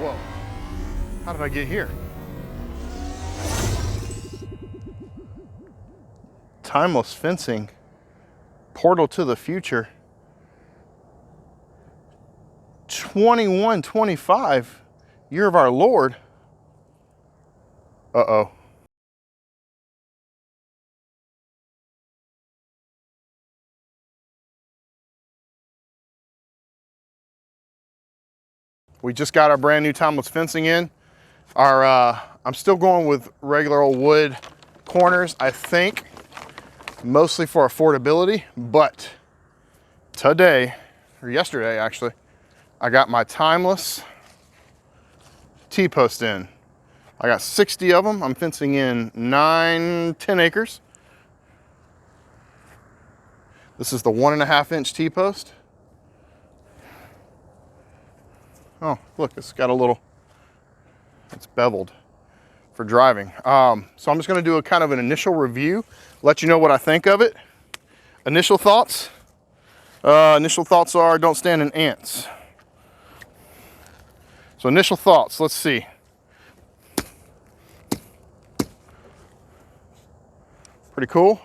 Whoa, how did I get here? Timeless fencing, portal to the future. 2125, year of our Lord. Uh-oh. We just got our brand new timeless fencing in. I'm still going with regular old wood corners, I think, mostly for affordability, but today, or yesterday actually, I got my timeless T-post in. I got 60 of them. I'm fencing in 10 acres. This is the 1.5 inch T-post. Oh, look, it's got a little, it's beveled for driving. So I'm just gonna do a kind of an initial review, let you know what I think of it. Initial thoughts. Initial thoughts are don't stand in ants. So initial thoughts, let's see. Pretty cool.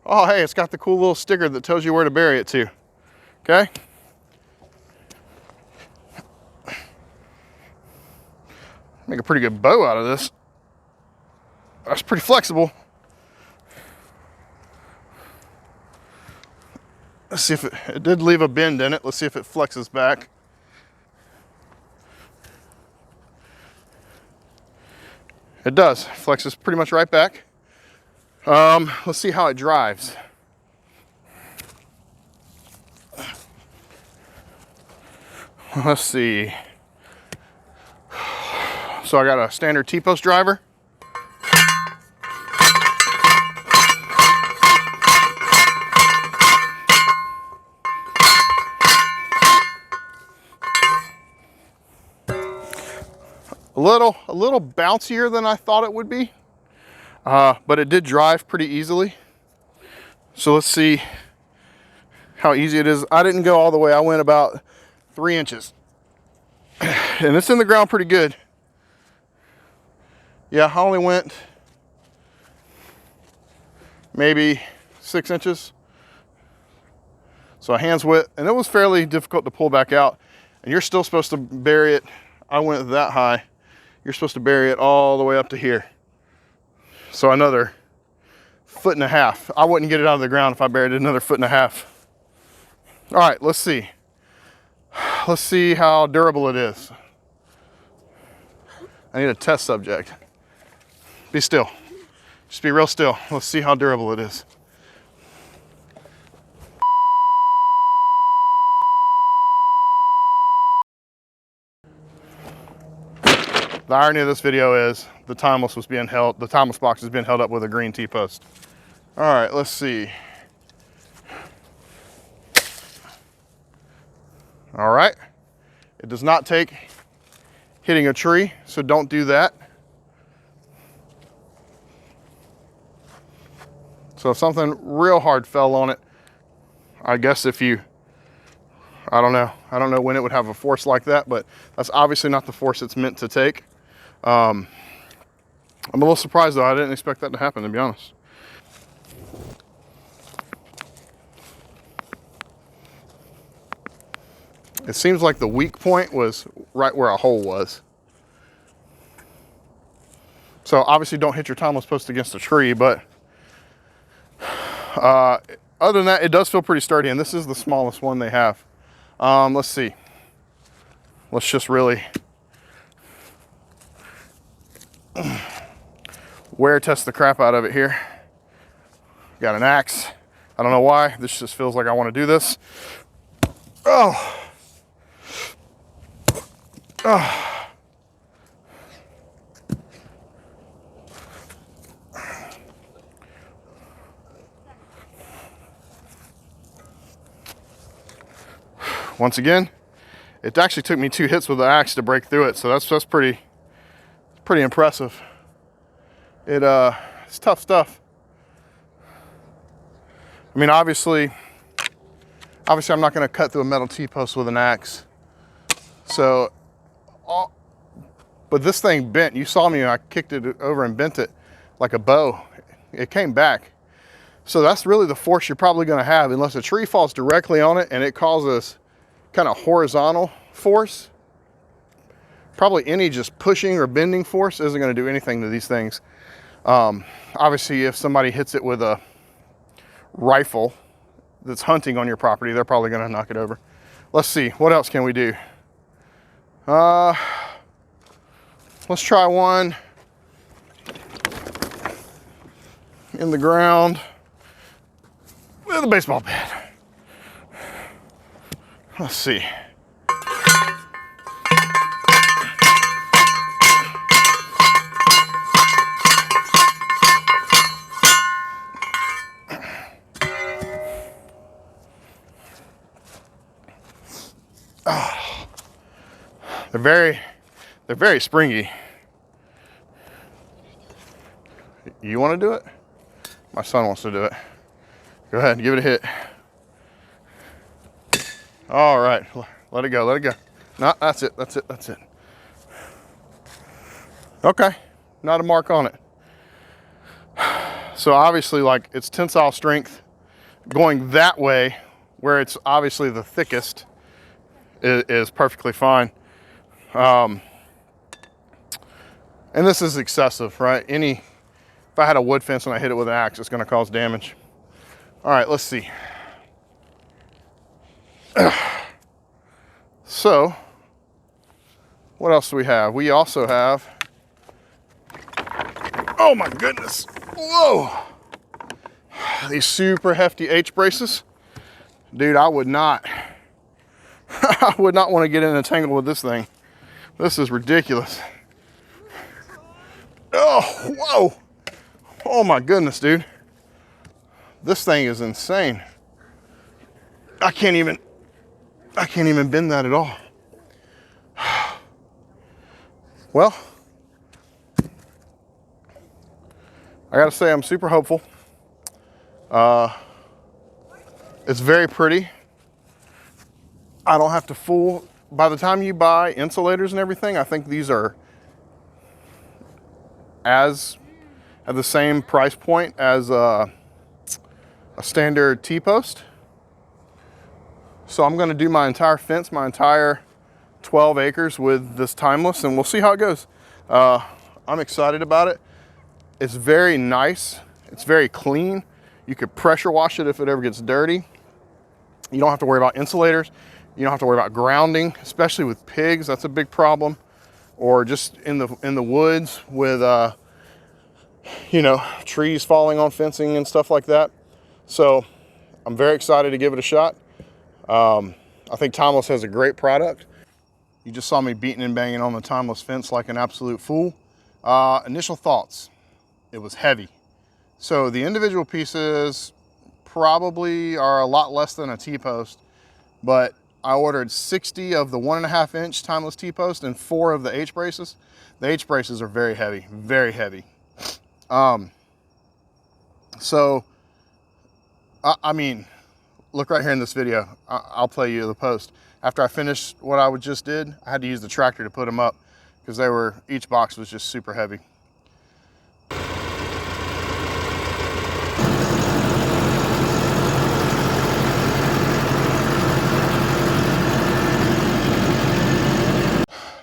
Oh, hey, it's got the cool little sticker that tells you where to bury it to. Okay. Make a pretty good bow out of this. That's pretty flexible. Let's see if it did leave a bend in it. Let's see if it flexes back. It does, flexes pretty much right back. Let's see how it drives. Let's see. So I got a standard T-post driver. A little bouncier than I thought it would be, but it did drive pretty easily. So let's see how easy it is. I didn't go all the way. I went about 3 inches, and it's in the ground pretty good. Yeah, I only went maybe 6 inches. So a hand's width, and it was fairly difficult to pull back out. And you're still supposed to bury it. I went that high. You're supposed to bury it all the way up to here. So another 1.5 feet. I wouldn't get it out of the ground if I buried it another 1.5 feet. All right, let's see. Let's see how durable it is. I need a test subject. Be still. Just be real still. Let's see how durable it is. The irony of this video is the timeless box is being held up with a green T-post. All right, let's see. All right, it does not take hitting a tree, so don't do that. So if something real hard fell on it, I guess I don't know when it would have a force like that, but that's obviously not the force it's meant to take. I'm a little surprised though. I didn't expect that to happen, to be honest. It seems like the weak point was right where a hole was. So obviously don't hit your timeless post against a tree, but other than that, it does feel pretty sturdy, and this is the smallest one they have. Let's see. Let's just really wear test the crap out of it here. Got an axe. I don't know why. This just feels like I want to do this. Oh. Oh. Once again, it actually took me 2 hits with the axe to break through it, so that's pretty impressive. It's tough stuff. I mean, obviously I'm not going to cut through a metal T-post with an axe. So But this thing bent. You saw me, I kicked it over and bent it like a bow. It came back. So that's really the force you're probably gonna have, unless a tree falls directly on it and it causes kind of horizontal force. Probably any just pushing or bending force isn't gonna do anything to these things. Obviously, if somebody hits it with a rifle that's hunting on your property, they're probably gonna knock it over. Let's see, what else can we do? Let's try one in the ground with a baseball bat. Let's see. They're very springy. You want to do it? My son wants to do it. Go ahead and give it a hit. All right, let it go, let it go. No, that's it, that's it, that's it. Okay, not a mark on it. So obviously, like, it's tensile strength going that way, where it's obviously the thickest, is perfectly fine. And this is excessive, right? If I had a wood fence and I hit it with an axe, it's gonna cause damage. All right, let's see. So, what else do we have? We also have, oh my goodness, whoa! These super hefty H braces. Dude, I would not want to get in a tangle with this thing. This is ridiculous. Oh, whoa! Oh my goodness, dude. This thing is insane. I can't even bend that at all. Well, I gotta say I'm super hopeful. It's very pretty. I don't have to fool. By the time you buy insulators and everything, I think these are at the same price point as a standard T-post. So I'm gonna do my entire fence, my entire 12 acres with this Timeless, and we'll see how it goes. I'm excited about it. It's very nice. It's very clean. You could pressure wash it if it ever gets dirty. You don't have to worry about insulators. You don't have to worry about grounding, especially with pigs. That's a big problem. Or just in the woods with trees falling on fencing and stuff like that. So I'm very excited to give it a shot. I think Timeless has a great product. You just saw me beating and banging on the Timeless fence like an absolute fool. Initial thoughts, it was heavy. So the individual pieces probably are a lot less than a T-post, but I ordered 60 of the 1.5 inch Timeless T-post and 4 of the H braces. The H braces are very heavy, very heavy. So, I mean, look right here in this video. I'll play you the post. After I finished what I just did, I had to use the tractor to put them up because each box was just super heavy.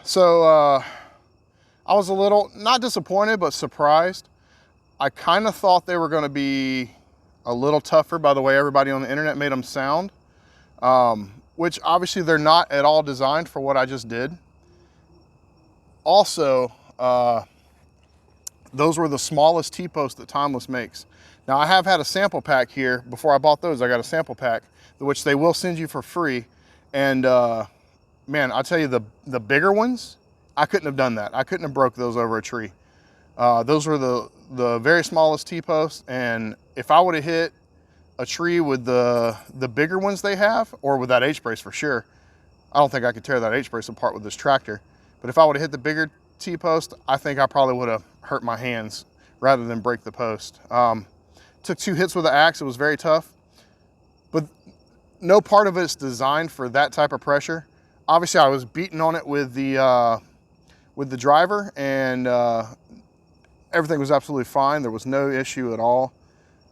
So I was a little, not disappointed, but surprised. I kind of thought they were going to be a little tougher by the way everybody on the internet made them sound, which obviously they're not at all designed for what I just did. Also, those were the smallest T-posts that Timeless makes. Now I have had a sample pack here. Before I bought those, I got a sample pack, which they will send you for free. And man, I'll tell you, the bigger ones, I couldn't have done that. I couldn't have broke those over a tree. Those were the very smallest T-posts, and if I would have hit a tree with the bigger ones they have, or with that H-brace for sure, I don't think I could tear that H-brace apart with this tractor. But if I would have hit the bigger T-post, I think I probably would have hurt my hands rather than break the post. Took 2 hits with the axe. It was very tough, but no part of it's designed for that type of pressure. Obviously, I was beating on it with the with the driver, and everything was absolutely fine. There was no issue at all.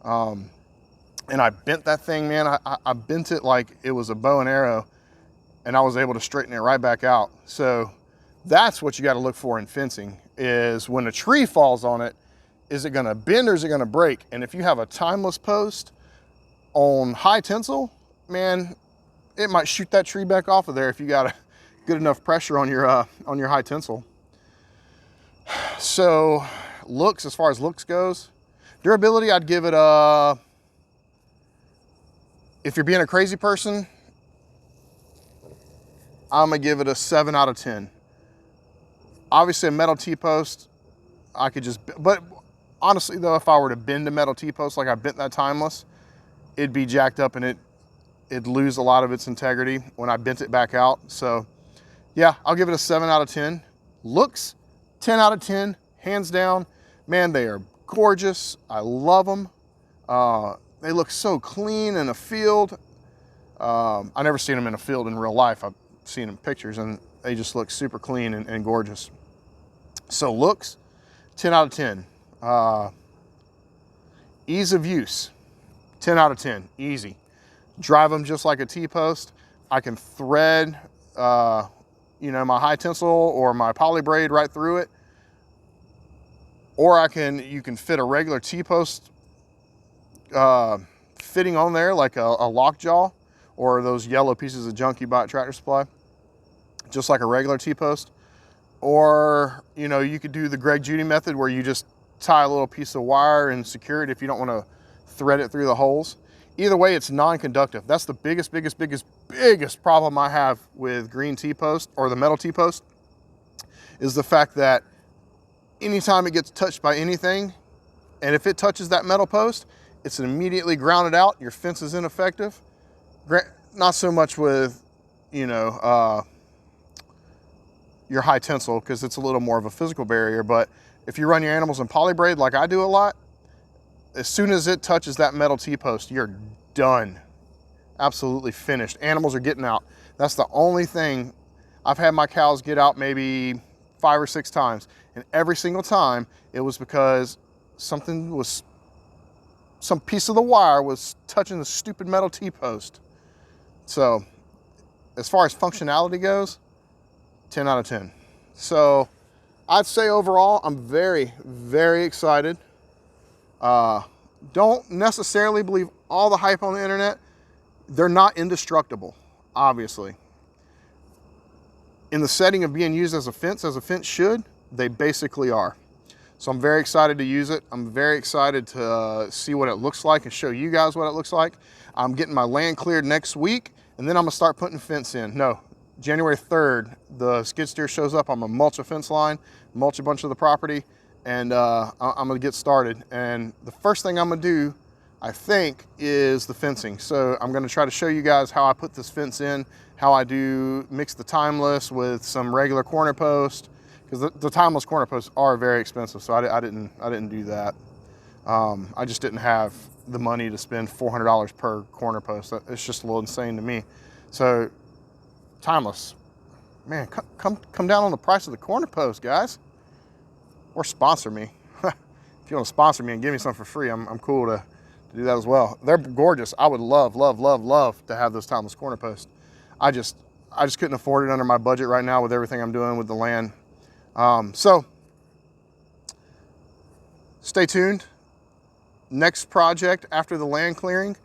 And I bent that thing, man. I bent it like it was a bow and arrow, and I was able to straighten it right back out. So that's what you got to look for in fencing, is when a tree falls on it, is it going to bend or is it going to break? And if you have a timeless post on high tensile, man, it might shoot that tree back off of there if you got a good enough pressure on your high tensile. So looks, as far as looks goes, durability, I'd give it a, if you're being a crazy person, I'm gonna give it a 7 out of 10. Obviously a metal T-post, I could just, but honestly though, if I were to bend a metal T-post like I bent that timeless, it'd be jacked up and it'd lose a lot of its integrity when I bent it back out. So yeah, I'll give it a 7 out of 10. Looks, 10 out of 10, hands down. Man, they are gorgeous. I love them. They look so clean in a field. I never seen them in a field in real life. I've seen them in pictures, and they just look super clean and gorgeous. So looks, 10 out of 10. Ease of use, 10 out of 10, easy. Drive them just like a T-post. I can thread, you know, my high tensile or my poly braid right through it. Or you can fit a regular T-post fitting on there like a lockjaw, or those yellow pieces of junk you buy at Tractor Supply, just like a regular T-post. Or, you know, you could do the Greg Judy method where you just tie a little piece of wire and secure it if you don't want to thread it through the holes. Either way, it's non-conductive. That's the biggest problem I have with green T-post or the metal T-post, is the fact that anytime it gets touched by anything, and if it touches that metal post, it's immediately grounded out. Your fence is ineffective. Not so much with, you know, your high tensile, because it's a little more of a physical barrier. But if you run your animals in poly braid like I do a lot, as soon as it touches that metal T-post, you're done. Absolutely finished. Animals are getting out. That's the only thing. I've had my cows get out maybe 5 or 6 times, and every single time it was because some piece of the wire was touching the stupid metal T-post. So as far as functionality goes, 10 out of 10. So I'd say overall, I'm very, very excited. Don't necessarily believe all the hype on the internet. They're not indestructible, obviously. In the setting of being used as a fence should, they basically are. So I'm very excited to use it. I'm very excited to see what it looks like and show you guys what it looks like. I'm getting my land cleared next week, and then I'm gonna start putting fence in. No, January 3rd, the skid steer shows up. I'm gonna mulch a fence line, mulch a bunch of the property, and I'm gonna get started. And the first thing I'm gonna do, I think, is the fencing. So I'm gonna try to show you guys how I put this fence in, how I do mix the timeless with some regular corner post, because the timeless corner posts are very expensive. So I didn't do that. I just didn't have the money to spend $400 per corner post. It's just a little insane to me. So timeless, man, come down on the price of the corner post, guys, or sponsor me. If you want to sponsor me and give me some for free, I'm cool to do that as well. They're gorgeous. I would love to have those timeless corner posts. I just couldn't afford it under my budget right now with everything I'm doing with the land. So stay tuned. Next project after the land clearing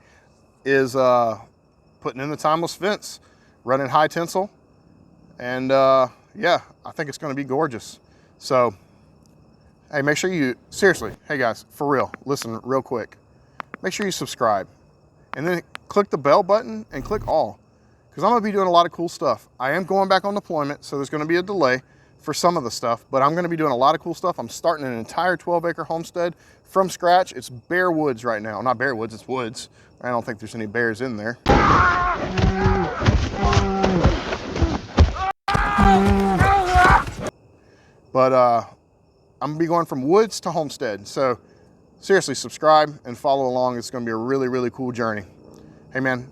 is putting in the timeless fence, running high tensile, and yeah, I think it's going to be gorgeous. So hey, make sure you, seriously, hey guys, for real, listen real quick. Make sure you subscribe, and then click the bell button and click all, because I'm going to be doing a lot of cool stuff. I am going back on deployment, so there's going to be a delay for some of the stuff, but I'm going to be doing a lot of cool stuff. I'm starting an entire 12-acre homestead from scratch. It's bare woods right now. Not bare woods, it's woods. I don't think there's any bears in there. But I'm gonna be going from woods to homestead. So seriously, subscribe and follow along. It's gonna be a really, really cool journey. Hey man,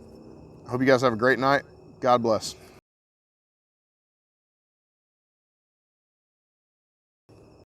I hope you guys have a great night. God bless.